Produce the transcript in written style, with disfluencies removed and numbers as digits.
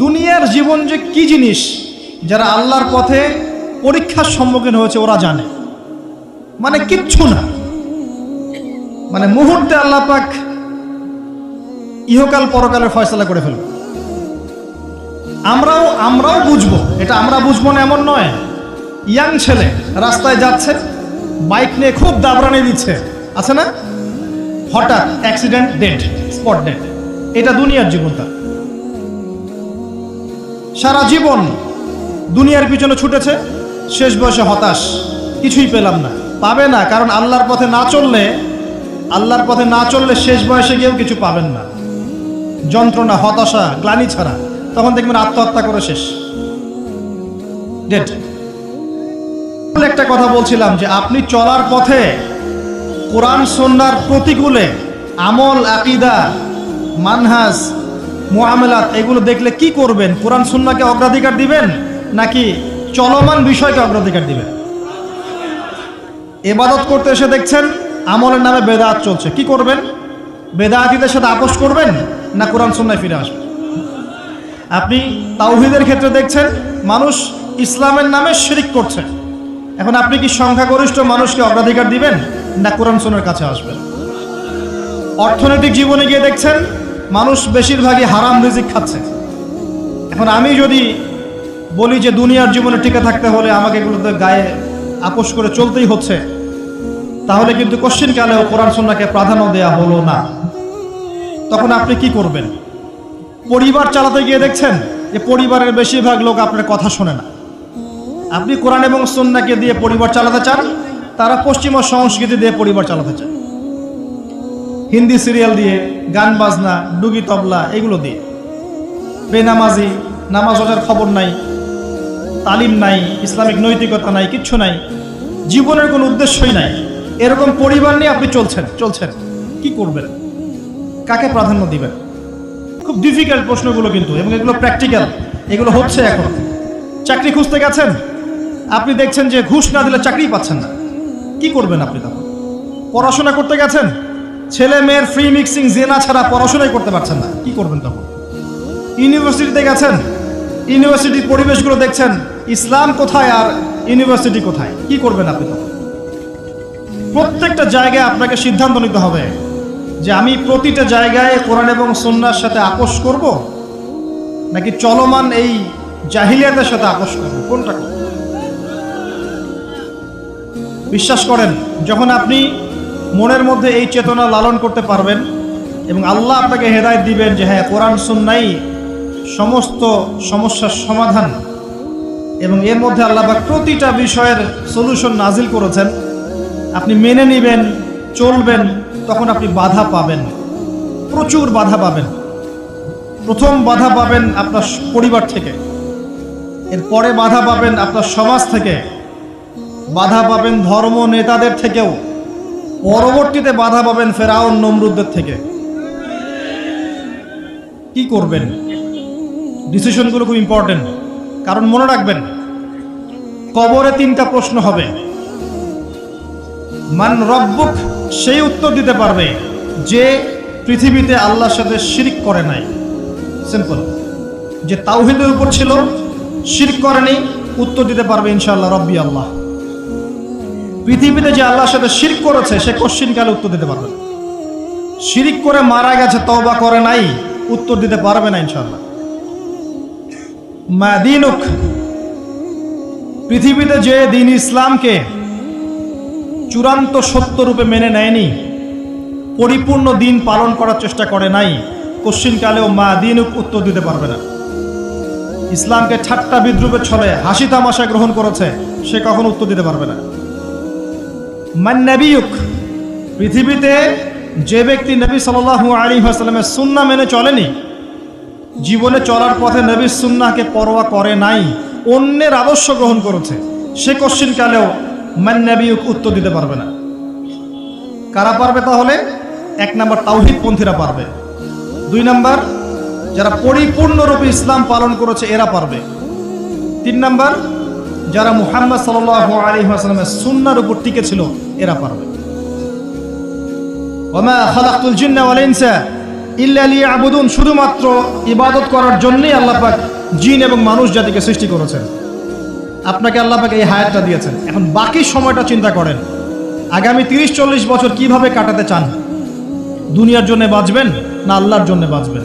দুনিয়ার জীবন যে কি জিনিস, যারা আল্লাহর পথে পরীক্ষার সম্মুখীন হয়েছে ওরা জানে। মানে কিচ্ছু না, মানে মুহূর্তে আল্লাহ পাক ইহকাল পরকালের ফয়সালা করে ফেলবে। আমরাও বুঝবো, এটা আমরা বুঝবো না এমন নয়। ইয়াং ছেলে রাস্তায় যাচ্ছে, বাইক নিয়ে খুব দাবরানি দিচ্ছে, আছে না, হঠাৎ অ্যাক্সিডেন্ট, ডেড, স্পট ডেড। এটা দুনিয়ার জীবনটা। সারা জীবন দুনিয়ার পিছনে ছুটেছে, শেষ বয়সে হতাশ, কিছুই পেলাম না। পাবে না, কারণ আল্লাহর পথে না চললে শেষ বয়সে গিয়েও কিছু পাবেন না। যন্ত্রণা, হতাশা, গ্লানি ছাড়া। তখন দেখবেন আত্মহত্যা করে শেষ, ডেড। একটা কথা বলছিলাম যে আপনি চলার পথে কোরআন সুন্নাহর প্রতিকূলে আমল, আকীদা, মানহাজ, মুআমালাত এগুলো দেখলে কি করবেন? কোরআন সুন্নাহকে অগ্রাধিকার দিবেন নাকি চলমান বিষয়কে অগ্রাধিকার দিবেন? ইবাদত করতে এসে দেখছেন আমলের নামে বেদাত চলছে, কি করবেন? বেদাতীদের সাথে আপোষ করবেন না কোরআন সুন্নাহয় ফিরে আসবেন? আপনি তাওহীদের ক্ষেত্রে দেখছেন মানুষ ইসলামের নামে শিরক করছে, এখন আপনি কি সংখ্যাগরিষ্ঠ মানুষকে অগ্রাধিকার দিবেন না কোরআন সুন্নাহর কাছে আসবেন? অর্থনৈতিক জীবনে গিয়ে দেখছেন মানুষ বেশিরভাগই হারাম রিজিক খাচ্ছে। এখন আমি যদি বলি যে দুনিয়ার জীবনে টিকে থাকতে হলে আমাকে এগুলোতে গায়ে আপোষ করে চলতেই হচ্ছে, তাহলে কিন্তু কোশ্চিনকালেও কোরআন সুন্নাহকে প্রাধান্য দেয়া হলো না। তখন আপনি কি করবেন? পরিবার চালাতে গিয়ে দেখছেন যে পরিবারের বেশিরভাগ লোক আপনার কথা শোনে না। আপনি কোরআন এবং সুন্নাহকে দিয়ে পরিবার চালাতে চান, তারা পশ্চিমা সংস্কৃতি দিয়ে পরিবার চালাতে চায়, হিন্দি সিরিয়াল দিয়ে, গান বাজনা, ডুগি তবলা এগুলো দিয়ে। বেনামাজি, নামাজ রোজার খবর নাই, তালিম নাই, ইসলামিক নৈতিকতা নাই, কিচ্ছু নাই, জীবনের কোনো উদ্দেশ্যই নাই। এরকম পরিবার নিয়ে আপনি চলছেন, কি করবেন? কাকে প্রাধান্য দিবেন? খুব ডিফিকাল্ট প্রশ্নগুলো কিন্তু, এবং এগুলো প্র্যাকটিক্যাল, এগুলো হচ্ছে এখন। চাকরি খুঁজতে গেছেন, আপনি দেখছেন যে ঘুষ না দিলে চাকরি পাচ্ছেন না, কি করবেন আপনি তখন? পড়াশোনা করতে গেছেন, ছেলে মেয়ের ফ্রি মিক্সিং, জেনা ছাড়া পড়াশোনাই করতে পারছেন না, কি করবেন তখন? ইউনিভার্সিটিতে গেছেন, ইউনিভার্সিটির পরিবেশগুলো দেখছেন, ইসলাম কোথায় আর ইউনিভার্সিটি কোথায়, কি করবেন আপনি তখন? প্রত্যেকটা জায়গায় আপনাকে সিদ্ধান্ত নিতে হবে যে আমি প্রতিটা জায়গায় কোরআন এবং সুন্নাহর সাথে আপোষ করব নাকি চলমান এই জাহিলিয়াতের সাথে আপোষ করব, কোনটা করব? বিশ্বাস করেন, যখন আপনি মনের মধ্যে এই চেতনা লালন করতে পারবেন এবং আল্লাহ আপনাকে হেদায়েত দিবেন যে হ্যাঁ কোরআন সুন্নাহই সমস্ত সমস্যার সমাধান, এবং এর মধ্যে আল্লাহ পাক প্রতিটা বিষয়ের সলিউশন নাজিল করেছেন, আপনি মেনে নেবেন, চলবেন, তখন আপনি বাধা পাবেন, প্রচুর বাধা পাবেন। প্রথম বাধা পাবেন আপনার পরিবার থেকে, এরপরে বাধা পাবেন আপনার সমাজ থেকে, বাধা পাবেন ধর্ম নেতাদের থেকেও, পরবর্তীতে বাধা পাবেন ফেরাউন, নমরুদদের থেকে। কি করবেন? ডিসিশনগুলো খুব ইম্পর্টেন্ট, কারণ মনে রাখবেন কবরে 3টা প্রশ্ন হবে। মান রব্বুক, সেই উত্তর দিতে পারবে যে পৃথিবীতে আল্লাহর সাথে শিরক করে নাই। সিম্পল, যে তাওহীদের উপর ছিল, শিরক করেনি, উত্তর দিতে পারবে ইনশাআল্লাহ রব্বি আল্লাহ। পৃথিবীতে যে আল্লাহর সাথে শিরক করেছে সে কোশ্চিনকালে উত্তর দিতে পারবে না। শিরক করে মারা গেছে, তওবা করে নাই, উত্তর দিতে পারবে না ইনশাআল্লাহ। মা দীনুক, পৃথিবীতে যে দিন ইসলামকে চূড়ান্ত সত্য রূপে মেনে নেয়নি, পরিপূর্ণ দিন পালন করার চেষ্টা করে নাই, কোশ্চিনকালেও মা দীনুক উত্তর দিতে পারবে না। ইসলামকে ঠাট্টা বিদ্রুপের ছলে হাসি তামাশা গ্রহণ করেছে, সে কখনো উত্তর দিতে পারবে না। মান নবিয়ুক, পৃথিবীতে যে ব্যক্তি নবী সাল্লাল্লাহু আলাইহি ওয়াসাল্লামের সুন্নাহ মেনে চলেনি, জীবনে চলার পথে নবীর সুন্নাহকে পরোয়া করে নাই, অন্যের আদর্শ গ্রহণ করেছে, সে কোশ্চিনকালেও মান নবিয়ুক উত্তর দিতে পারবে না। কারা পারবে তাহলে? 1 নম্বর তাওহীদপন্থীরা পারবে, 2 নম্বর যারা পরিপূর্ণরূপে ইসলাম পালন করেছে এরা পারবে, 3 নম্বর যারা মুহাম্মদ সাল্লাল্লাহু আলাইহি ওয়াসাল্লামের সুন্নাহর উপর টিকে ছিল এরা পারবে। ওয়া মা খালাকতুল জিন্না ওয়াল ইনসা ইল্লা লিয়াবুদুন, শুধুমাত্র ইবাদত করার জন্যই আল্লাহ পাক জিন এবং মানুষ জাতিকে সৃষ্টি করেছেন। আপনাকে আল্লাহ পাক এই হায়াতটা দিয়েছেন। এখন বাকি সময়টা চিন্তা করেন, আগামী 30-40 বছর কিভাবে কাটাতে চান? দুনিয়ার জন্য বাঁচবেন না আল্লাহর জন্য বাঁচবেন?